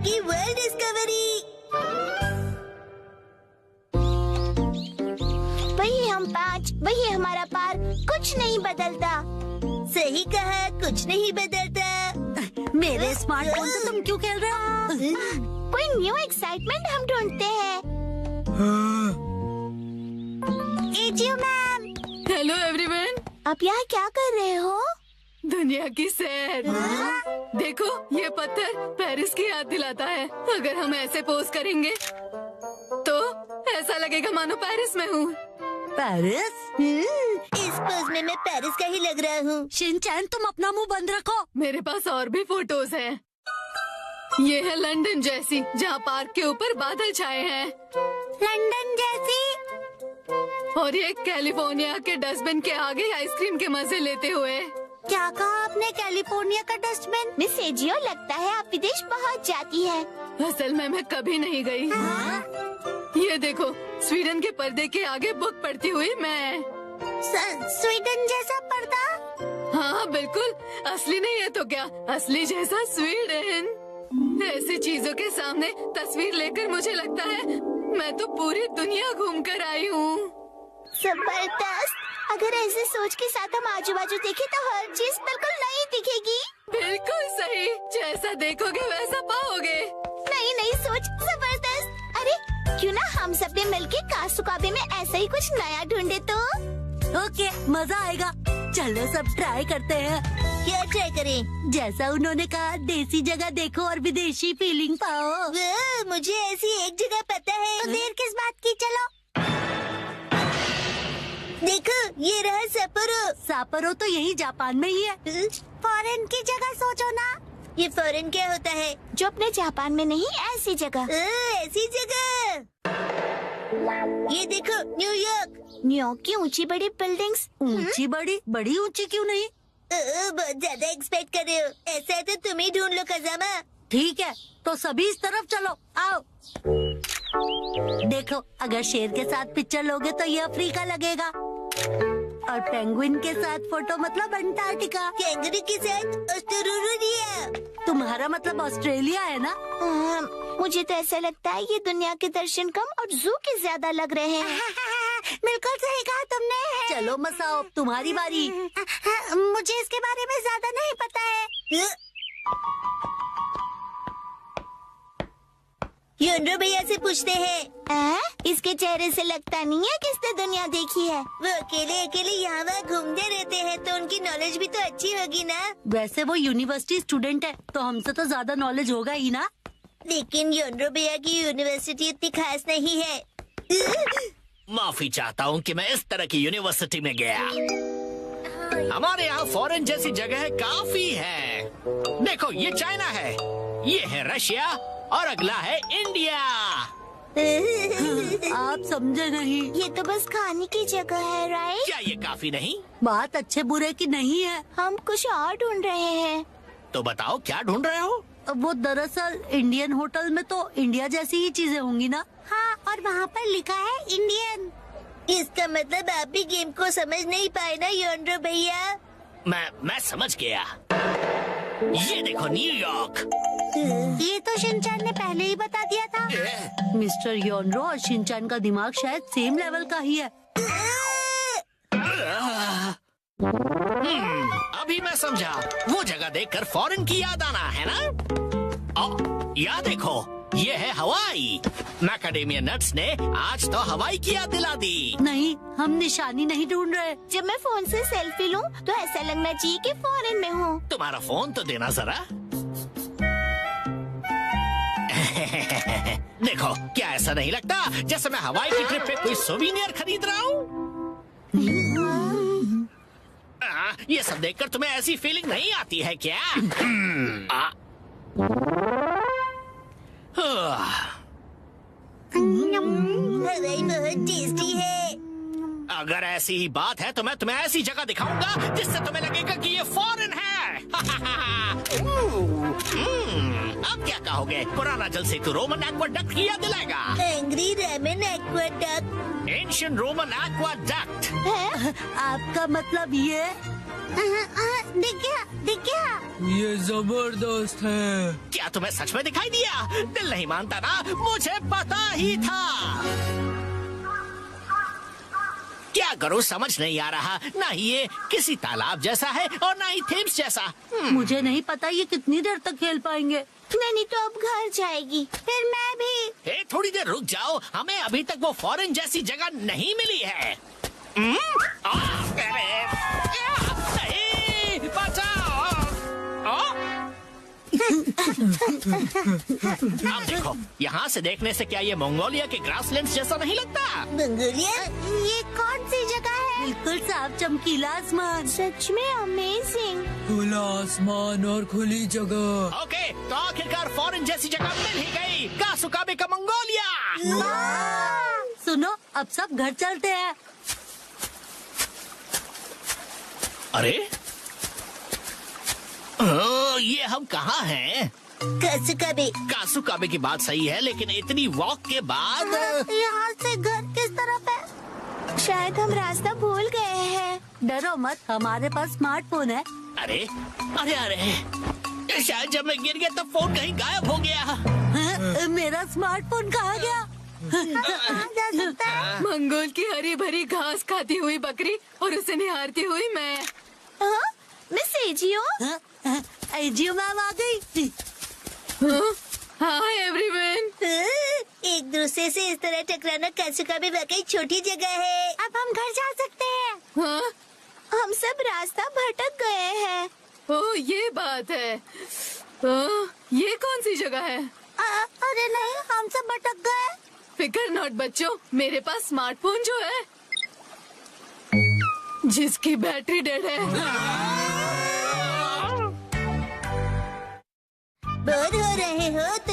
की world discovery. वही हम 5, वही हमारा पार, कुछ नहीं बदलता। सही कहा, कुछ नहीं बदलता। मेरे स्मार्टफोन से तुम क्यों खेल रहे हो? कोई न्यू एक्साइटमेंट हम ढूंढते हैं। AJIO ma'am, hello everyone. आप यहाँ क्या कर रहे हो? दुनिया की सैर। देखो, ये पत्थर पेरिस की याद दिलाता है। अगर हम ऐसे पोज करेंगे तो ऐसा लगेगा मानो पेरिस में हूँ। पेरिस? इस पोज में मैं पेरिस का ही लग रहा हूँ। शिनचैन, तुम अपना मुंह बंद रखो। मेरे पास और भी फोटोज हैं। ये है लंदन जैसी, जहाँ पार्क के ऊपर बादल छाए हैं। लंदन जैसी? और ये कैलिफोर्निया के डस्टबिन के आगे आइसक्रीम के मजे लेते हुए। क्या कहा आपने? कैलिफोर्निया का डस्टबिन? मिस एजियो, लगता है आप विदेश पहुँच जाती है। असल में मैं कभी नहीं गई। ये देखो, स्वीडन के पर्दे के आगे बुक पढ़ती हुई मैं। स्वीडन जैसा पर्दा? हाँ बिल्कुल, असली नहीं है तो क्या, असली जैसा स्वीडन। ऐसी चीजों के सामने तस्वीर लेकर मुझे लगता है मैं तो पूरी दुनिया घूम कर आई हूँ। जबरदस्त। अगर ऐसे सोच के साथ हम आजू बाजू देखें तो हर चीज बिल्कुल नई दिखेगी। बिल्कुल सही, जैसा देखोगे वैसा पाओगे। नई नई सोच, जबरदस्त। अरे क्यों ना हम सब ने मिलके कासुकाबे में ऐसा ही कुछ नया ढूंढे तो? ओके, मजा आएगा। चलो सब ट्राई करते हैं। क्या ट्राई करें? जैसा उन्होंने कहा, देसी जगह देखो और विदेशी फीलिंग पाओ। मुझे ऐसी एक जगह पता है। तो देर किस बात की, चलो। देखो, ये रहा सपोरो। सापरो तो यही जापान में ही है। फॉरेन की जगह सोचो ना। ये फॉरेन क्या होता है? जो अपने जापान में नहीं, ऐसी जगह। ऐसी जगह। ये देखो, न्यूयॉर्क। न्यूयॉर्क की ऊंची बड़ी बिल्डिंग्स। ऊंची बड़ी? बड़ी ऊंची क्यों नहीं? बहुत ज्यादा एक्सपेक्ट कर रहे हो। ऐसा है तो तुम ही ढूंढ लो खजामा। ठीक है, तो सभी इस तरफ चलो, आओ। देखो, अगर शेर के साथ पिक्चर लोगे तो ये अफ्रीका लगेगा, और पेंगुइन के साथ फोटो मतलब अंटार्कटिका। कैंगरू के साथ ऑस्ट्रेलिया। तुम्हारा मतलब ऑस्ट्रेलिया है ना? मुझे तो ऐसा लगता है ये दुनिया के दर्शन कम और जू के ज्यादा लग रहे हैं। बिल्कुल सही कहा तुमने। चलो मसाओ, तुम्हारी बारी। मुझे इसके बारे में ज्यादा नहीं पता है। योनरो भैया से पूछते हैं। इसके चेहरे से लगता नहीं है कि इसने दुनिया देखी है। वो अकेले अकेले यहाँ वहाँ घूमते रहते हैं, तो उनकी नॉलेज भी तो अच्छी होगी ना। वैसे वो यूनिवर्सिटी स्टूडेंट है, तो हमसे तो ज्यादा नॉलेज होगा ही ना। लेकिन योनरो भैया की यूनिवर्सिटी इतनी खास नहीं है। माफी चाहता हूँ कि मैं इस तरह की यूनिवर्सिटी में गया। हमारे यहाँ फॉरेन जैसी जगह काफी है। देखो, ये चाइना है, ये है रशिया, और अगला है इंडिया। आप समझे नहीं। ये तो बस खाने की जगह है, राइट? क्या ये काफी नहीं? बात अच्छे बुरे की नहीं है। हम कुछ और ढूंढ रहे हैं। तो बताओ, क्या ढूंढ रहे हो? वो दरअसल इंडियन होटल में तो इंडिया जैसी ही चीजें होंगी ना। हाँ, और वहाँ पर लिखा है इंडियन। इसका मतलब आप भी गेम को समझ नहीं पाए ना योनरो भैया। मैं समझ गया। ये देखो, न्यूयॉर्क। ये तो शिनचैन ने पहले ही बता दिया था। मिस्टर योनरो और शिनचैन का दिमाग शायद सेम लेवल का ही है। अभी मैं समझा। वो जगह देखकर फॉरेन की याद आना है ना। या देखो, ये है हवाई। मैकाडेमिया नट्स ने आज तो हवाई की याद दिला दी। नहीं, हम निशानी नहीं ढूंढ रहे। जब मैं फोन से सेल्फी लूं तो ऐसा लगना चाहिए कि फॉरेन में हूँ। तुम्हारा फोन तो देना जरा। देखो, क्या ऐसा नहीं लगता जैसे मैं हवाई की ट्रिप पे कोई सोवीनियर खरीद रहा हूँ? ये सब देखकर तुम्हें ऐसी फीलिंग नहीं आती है क्या? हवाई बहुत टेस्टी है। अगर ऐसी ही बात है तो मैं तुम्हें ऐसी जगह दिखाऊंगा जिससे तुम्हें लगेगा कि ये फॉरेन है। अब क्या कहोगे? पुराना जल सेतु रोमन एक्वाडक्ट की याद दिलाएगा। Angry Roman aqueduct. Ancient Roman aqueduct. आपका मतलब ये? दिख गया। ये जबरदस्त है। क्या तुम्हें सच में दिखाई दिया? दिल नहीं मानता ना, मुझे पता ही था। क्या करूं समझ नहीं आ रहा। ना ही ये किसी तालाब जैसा है और ना ही थेम्स जैसा। मुझे नहीं पता ये कितनी देर तक खेल पाएंगे। नहीं तो अब घर जाएगी, फिर मैं भी। ए, थोड़ी देर रुक जाओ, हमें अभी तक वो फॉरेन जैसी जगह नहीं मिली है। नहीं, बचाओ। अब देखो, यहाँ से देखने से क्या ये मंगोलिया के ग्रासलैंड्स जैसा नहीं लगता? मंगोलिया? ये कौन सी जगह है? बिल्कुल साफ चमकीला आसमान। सच में अमेजिंग। खुला आसमान और खुली जगह। ओके, तो आखिरकार फॉरेन जैसी जगह मिल ही गई। कासुकाबे का मंगोलिया। सुनो, अब सब घर चलते हैं। अरे ये हम कहाँ हैं? कासुकाबे। कासुकाबे की बात सही है, लेकिन इतनी वॉक के बाद यहाँ से घर किस तरफ है? शायद हम रास्ता भूल गए हैं। डरो मत, हमारे पास स्मार्टफोन है। अरे अरे अरे, शायद जब मैं गिर गया तब फोन कहीं गायब हो गया। हाँ, मेरा स्मार्टफोन कहाँ गया? जा सकता है? मंगोल की हरी भरी घास खाती हुई बकरी और उसे निहारती हुई मैं। हाँ? Miss Ajio? जियो मैम आ गई। Hi everyone. एक दूसरे से इस तरह टकराना कासुकाबे वाकई छोटी जगह है। अब हम घर जा सकते हैं। हाँ? हम सब रास्ता भटक गए हैं। ओ ये बात है। ये कौन सी जगह है? अरे नहीं, हम सब भटक गए। फिकर नॉट बच्चों, मेरे पास स्मार्टफोन जो है जिसकी बैटरी डेड है। बोर हो रहे हो तो